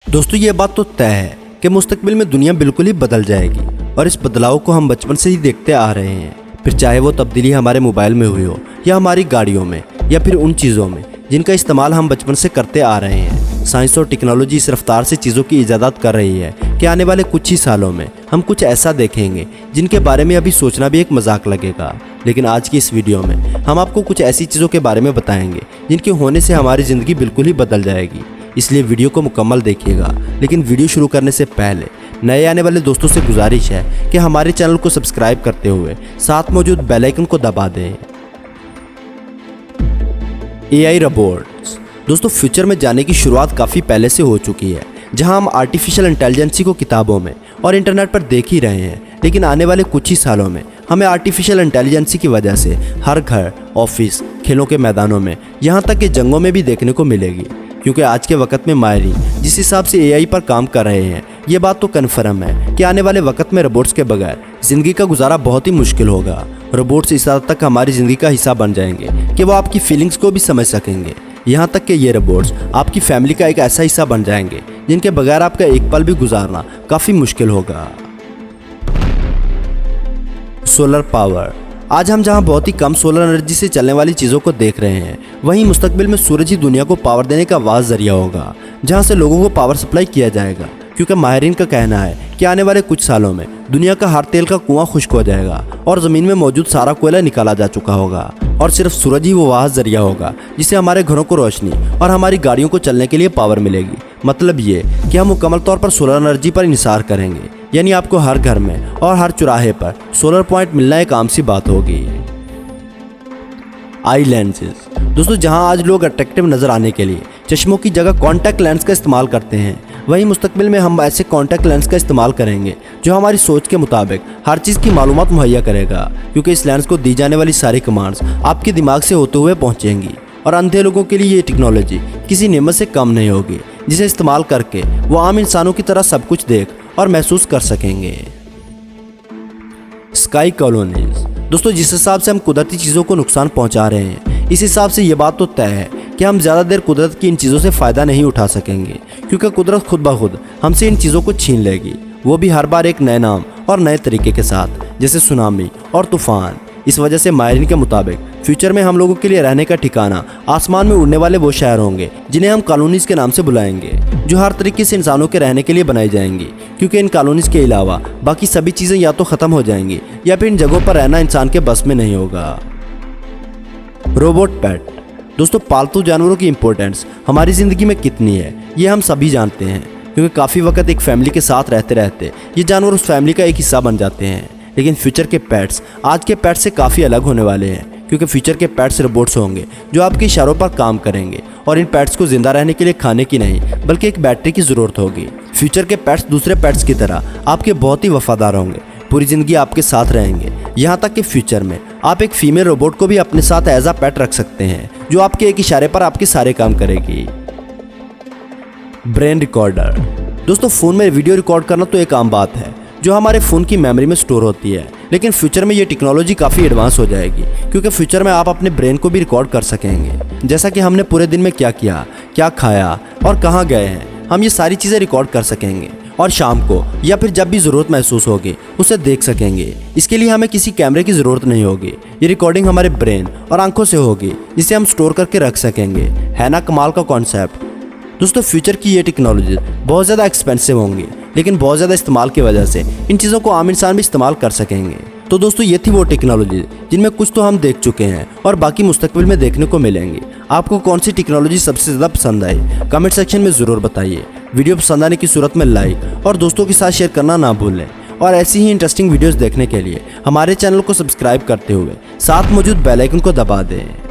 दोस्तों ये बात तो तय है कि मुस्तकबिल में दुनिया बिल्कुल ही बदल जाएगी और इस बदलाव को हम बचपन से ही देखते आ रहे हैं। फिर चाहे वो तब्दीली हमारे मोबाइल में हुई हो या हमारी गाड़ियों में या फिर उन चीज़ों में जिनका इस्तेमाल हम बचपन से करते आ रहे हैं। साइंस और टेक्नोलॉजी इस रफ्तार से चीज़ों की इजादत कर रही है कि आने वाले कुछ ही सालों में हम कुछ ऐसा देखेंगे जिनके बारे में अभी सोचना भी एक मजाक लगेगा। लेकिन आज की इस वीडियो में हम आपको कुछ ऐसी चीज़ों के बारे में बताएंगे जिनके होने से हमारी ज़िंदगी बिल्कुल ही बदल जाएगी। इसलिए वीडियो को मुकम्मल देखिएगा। लेकिन वीडियो शुरू करने से पहले नए आने वाले दोस्तों से गुजारिश है कि हमारे चैनल को सब्सक्राइब करते हुए साथ मौजूद बेल आइकन को दबा दें। AI robots. दोस्तों फ्यूचर में जाने की शुरुआत काफ़ी पहले से हो चुकी है, जहां हम आर्टिफिशियल इंटेलिजेंसी को किताबों में और इंटरनेट पर देख ही रहे हैं। लेकिन आने वाले कुछ ही सालों में हमें आर्टिफिशियल इंटेलिजेंसी की वजह से हर घर, ऑफिस, खेलों के मैदानों में, यहाँ तक कि जंगों में भी देखने को मिलेगी। क्योंकि आज के वक्त में माहिरीन जिस हिसाब से एआई पर काम कर रहे हैं, ये बात तो कन्फर्म है कि आने वाले वक्त में रोबोट्स के बगैर ज़िंदगी का गुजारा बहुत ही मुश्किल होगा। रोबोट्स इस हद तक हमारी ज़िंदगी का हिस्सा बन जाएंगे कि वो आपकी फीलिंग्स को भी समझ सकेंगे। यहाँ तक कि ये रोबोट्स आपकी फैमिली का एक ऐसा हिस्सा बन जाएंगे जिनके बगैर आपका एक पल भी गुजारना काफ़ी मुश्किल होगा। Solar power. आज हम जहां बहुत ही कम सोलर एनर्जी से चलने वाली चीज़ों को देख रहे हैं, वहीं मुस्तकबिल में सूरज ही दुनिया को पावर देने का वाज़ जरिया होगा, जहां से लोगों को पावर सप्लाई किया जाएगा। क्योंकि माहिरीन का कहना है कि आने वाले कुछ सालों में दुनिया का हर तेल का कुआं खुश्क हो जाएगा और ज़मीन में मौजूद सारा कोयला निकाला जा चुका होगा और सिर्फ सूरज ही वो वाह जरिया होगा जिससे हमारे घरों को रोशनी और हमारी गाड़ियों को चलने के लिए पावर मिलेगी। मतलब ये कि हम मुकम्मल तौर पर सोलर एनर्जी पर इंहिसार करेंगे, यानी आपको हर घर में और हर चौराहे पर सोलर पॉइंट मिलना एक आम सी बात होगी। आई लेंसेज। दोस्तों जहां आज लोग अट्रैक्टिव नज़र आने के लिए चश्मों की जगह कॉन्टैक्ट लेंस का इस्तेमाल करते हैं, वहीं मुस्तकबिल में हम ऐसे कॉन्टैक्ट लेंस का इस्तेमाल करेंगे जो हमारी सोच के मुताबिक हर चीज़ की मालूमात मुहैया करेगा। क्योंकि इस लेंस को दी जाने वाली सारी कमांड्स आपके दिमाग से होते हुए पहुँचेंगी और अंधे लोगों के लिए ये टेक्नोलॉजी किसी नेमत से कम नहीं होगी, जिसे इस्तेमाल करके वो आम इंसानों की तरह सब कुछ देख और महसूस कर सकेंगे। Sky colonies. दोस्तों जिस हिसाब से हम कुदरती चीज़ों को नुकसान पहुंचा रहे हैं, इस हिसाब से ये बात तो तय है कि हम ज़्यादा देर कुदरत की इन चीज़ों से फ़ायदा नहीं उठा सकेंगे। क्योंकि कुदरत खुद ब खुद हमसे इन चीज़ों को छीन लेगी, वो भी हर बार एक नए नाम और नए तरीके के साथ, जैसे सुनामी और तूफ़ान। इस वजह से माहिरीन के मुताबिक फ्यूचर में हम लोगों के लिए रहने का ठिकाना आसमान में उड़ने वाले वो शहर होंगे जिन्हें हम कॉलोनीज़ के नाम से बुलाएंगे, जो हर तरीके से इंसानों के रहने के लिए बनाई जाएंगी। क्योंकि इन कॉलोनीज़ के अलावा बाकी सभी चीज़ें या तो ख़त्म हो जाएंगी या फिर इन जगहों पर रहना इंसान के बस में नहीं होगा। रोबोट पेट। दोस्तों पालतू जानवरों की इम्पोर्टेंस हमारी ज़िंदगी में कितनी है ये हम सभी जानते हैं। क्योंकि काफ़ी वक्त एक फैमिली के साथ रहते रहते ये जानवर उस फैमिली का एक हिस्सा बन जाते हैं। लेकिन फ्यूचर के पेट्स आज के पेट्स से काफ़ी अलग होने वाले हैं। क्योंकि फ्यूचर के पेट्स रोबोट्स होंगे जो आपके इशारों पर काम करेंगे और इन पेट्स को जिंदा रहने के लिए खाने की नहीं बल्कि एक बैटरी की ज़रूरत होगी। फ्यूचर के पेट्स दूसरे पेट्स की तरह आपके बहुत ही वफादार होंगे, पूरी ज़िंदगी आपके साथ रहेंगे। यहाँ तक कि फ्यूचर में आप एक फीमेल रोबोट को भी अपने साथ एज अ पेट रख सकते हैं, जो आपके एक इशारे पर आपके सारे काम करेगी। Brain recorder. दोस्तों फ़ोन में वीडियो रिकॉर्ड करना तो एक आम बात है जो हमारे फ़ोन की मेमोरी में स्टोर होती है। लेकिन फ्यूचर में ये टेक्नोलॉजी काफ़ी एडवांस हो जाएगी, क्योंकि फ्यूचर में आप अपने ब्रेन को भी रिकॉर्ड कर सकेंगे। जैसा कि हमने पूरे दिन में क्या किया, क्या खाया और कहाँ गए हैं, हम ये सारी चीज़ें रिकॉर्ड कर सकेंगे और शाम को या फिर जब भी ज़रूरत महसूस होगी उसे देख सकेंगे। इसके लिए हमें किसी कैमरे की ज़रूरत नहीं होगी, ये रिकॉर्डिंग हमारे ब्रेन और आंखों से होगी, जिसे हम स्टोर करके रख सकेंगे। है ना कमाल का कॉन्सेप्ट। दोस्तों फ्यूचर की ये टेक्नोलॉजी बहुत ज़्यादा एक्सपेंसिव होंगी, लेकिन बहुत ज़्यादा इस्तेमाल की वजह से इन चीज़ों को आम इंसान भी इस्तेमाल कर सकेंगे। तो दोस्तों ये थी वो टेक्नोलॉजी जिनमें कुछ तो हम देख चुके हैं और बाकी मुस्तकबिल में देखने को मिलेंगी। आपको कौन सी टेक्नोलॉजी सबसे ज़्यादा पसंद आई, कमेंट सेक्शन में ज़रूर बताइए। वीडियो पसंद आने की सूरत में लाइक और दोस्तों के साथ शेयर करना ना भूलें। और ऐसी ही इंटरेस्टिंग वीडियोज़ देखने के लिए हमारे चैनल को सब्सक्राइब करते हुए साथ मौजूद बेल आइकन को दबा दें।